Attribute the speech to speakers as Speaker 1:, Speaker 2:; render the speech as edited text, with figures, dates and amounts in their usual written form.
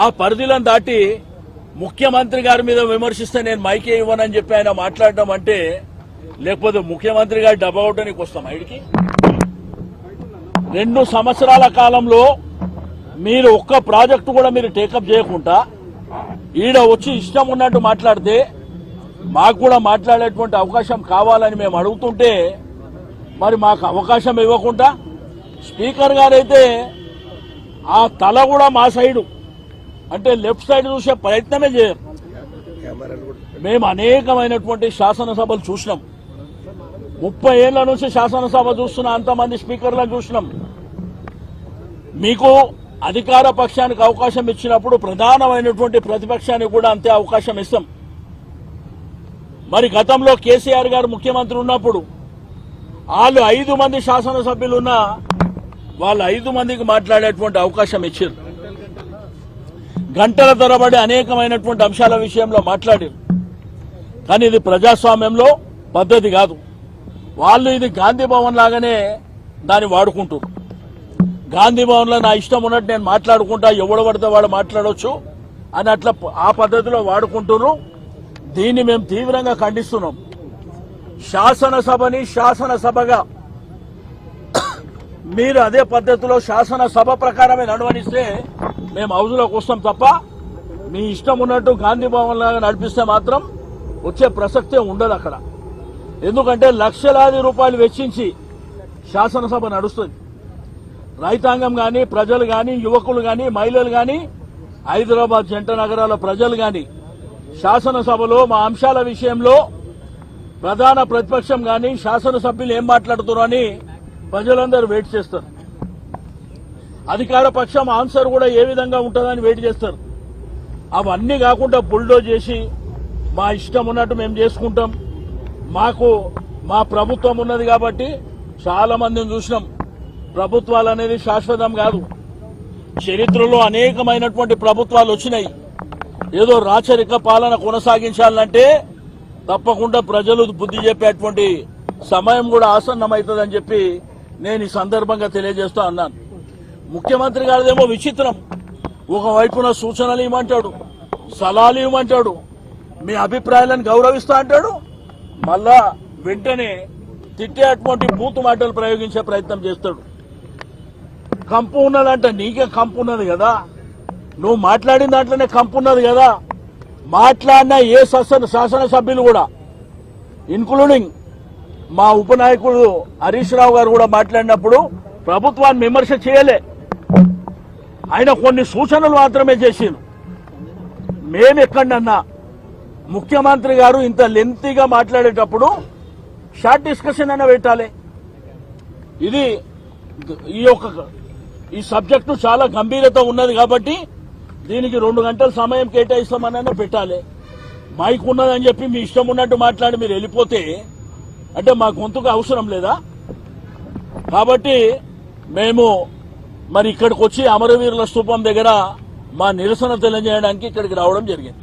Speaker 1: ఆ పరిధిలను దాటి ముఖ్యమంత్రి గారి మీద విమర్శిస్తే నేను మైకే ఇవ్వనని చెప్పి ఆయన మాట్లాడడం అంటే, లేకపోతే ముఖ్యమంత్రి గారు డబ్బవటానికి వస్తాం ఆయనకి. 2 సంవత్సరాల కాలంలో మీరు ఒక్క ప్రాజెక్టు కూడా మీరు టేకప్ చేయకుండా ఈడ వచ్చి ఇష్టం ఉన్నట్టు మాట్లాడితే మాకు కూడా మాట్లాడేటువంటి అవకాశం కావాలని మేము అడుగుతుంటే, మరి మాకు అవకాశం ఇవ్వకుండా స్పీకర్ గారైతే ఆ తల కూడా మా సైడు అంటే లెఫ్ట్ సైడ్ చూసే ప్రయత్నమే చేయరు. మేము అనేకమైనటువంటి శాసనసభలు చూసినాం. 30 ఏళ్ల నుంచి శాసనసభ చూస్తున్న అంతమంది స్పీకర్లను చూసినాం. మీకు అధికార పక్షానికి అవకాశం ఇచ్చినప్పుడు ప్రధానమైనటువంటి ప్రతిపక్షానికి కూడా అంతే అవకాశం ఇస్తాం. మరి గతంలో కేసీఆర్ గారు ముఖ్యమంత్రి ఉన్నప్పుడు వాళ్ళు 5 మంది శాసనసభ్యులున్నా వాళ్ళు 5 మందికి మాట్లాడేటువంటి అవకాశం ఇచ్చారు. గంటల తరబడి అనేకమైనటువంటి అంశాల విషయంలో మాట్లాడారు. కానీ ఇది ప్రజాస్వామ్యంలో పద్ధతి కాదు. వాళ్ళు ఇది గాంధీ భవన్ లాగానే దాన్ని వాడుకుంటారు. గాంధీ భవన్ లో నా ఇష్టం ఉన్నట్టు నేను మాట్లాడుకుంటా, ఎవడు పడితే వాడు మాట్లాడవచ్చు అని అట్లా ఆ పద్ధతిలో వాడుకుంటున్నారు. దీన్ని మేము తీవ్రంగా ఖండిస్తున్నాం. శాసనసభని శాసనసభగా మీరు అదే పద్ధతిలో శాసనసభ ప్రకారమే నడవనిస్తే మేము హౌజ్లోకి వస్తాం తప్ప మీ ఇష్టం ఉన్నట్టు గాంధీ భవన్ లాగా నడిపిస్తే మాత్రం వచ్చే ప్రసక్తే ఉండదు అక్కడ. ఎందుకంటే లక్షలాది రూపాయలు వెచ్చించి శాసనసభ నడుస్తుంది. రైతాంగం కానీ, ప్రజలు కానీ, యువకులు కానీ, మహిళలు కానీ, హైదరాబాద్ జంట నగరాల ప్రజలు కానీ శాసనసభలో మా అంశాల విషయంలో ప్రధాన ప్రతిపక్షం కానీ శాసనసభ్యులు ఏం మాట్లాడుతున్నారు అని ప్రజలందరూ వెయిట్ చేస్తారు. అధికార పక్షం ఆన్సర్ కూడా ఏ విధంగా ఉంటుందని వెయిట్ చేస్తారు. అవన్నీ కాకుండా బుల్డోజ్ చేసి మా ఇష్టం ఉన్నట్టు మేము చేసుకుంటాం. మాకు మా ప్రభుత్వం ఉన్నది కాబట్టి చాలా మందిని చూసినాం. ప్రభుత్వాలు అనేది శాశ్వతం కాదు. చరిత్రలో అనేకమైనటువంటి ప్రభుత్వాలు వచ్చినాయి. ఏదో రాచరిక పాలన కొనసాగించాలంటే తప్పకుండా ప్రజలు బుద్ధి చెప్పేటువంటి సమయం కూడా ఆసన్నమవుతుందని చెప్పి నేను ఈ సందర్భంగా తెలియజేస్తా అన్నాను. ముఖ్యమంత్రి గారిదేమో విచిత్రం. ఒకవైపున సూచనలు ఇవ్వమంటాడు, సలహాలు ఇవ్వమంటాడు, మీ అభిప్రాయాలను గౌరవిస్తా అంటాడు, మళ్ళా వెంటనే తిట్టేటువంటి బూతు మాటలు ప్రయోగించే ప్రయత్నం చేస్తాడు. కంపు ఉన్నదంటే నీకే కంపు ఉన్నది కదా, నువ్వు మాట్లాడిన దాంట్లోనే కంపు ఉన్నది కదా. మాట్లాడిన ఏ శాసనసభ్యులు కూడా ఇన్క్లూడింగ్ మా ఉపనాయకుడు హరీష్ రావు గారు కూడా మాట్లాడినప్పుడు ప్రభుత్వాన్ని విమర్శ చేయలే. ఆయన కొన్ని సూచనలు మాత్రమే చేసిండు. మేమెక్కడన్నా ముఖ్యమంత్రి గారు ఇంత లెంతీగా మాట్లాడేటప్పుడు షార్ట్ డిస్కషన్ అయినా పెట్టాలి. ఇది ఈ సబ్జెక్టు చాలా గంభీరత ఉన్నది కాబట్టి దీనికి 2 గంటల సమయం కేటాయిస్తామనైనా పెట్టాలి. మైక్ ఉన్నదని చెప్పి మీ ఇష్టం ఉన్నట్టు మాట్లాడి మీరు వెళ్ళిపోతే అంటే మా గొంతుకు అవసరం లేదా? కాబట్టి మేము మరి ఇక్కడికి వచ్చి అమరవీరుల స్తూపం దగ్గర మా నిరసన తెలియజేయడానికి ఇక్కడికి రావడం జరిగింది.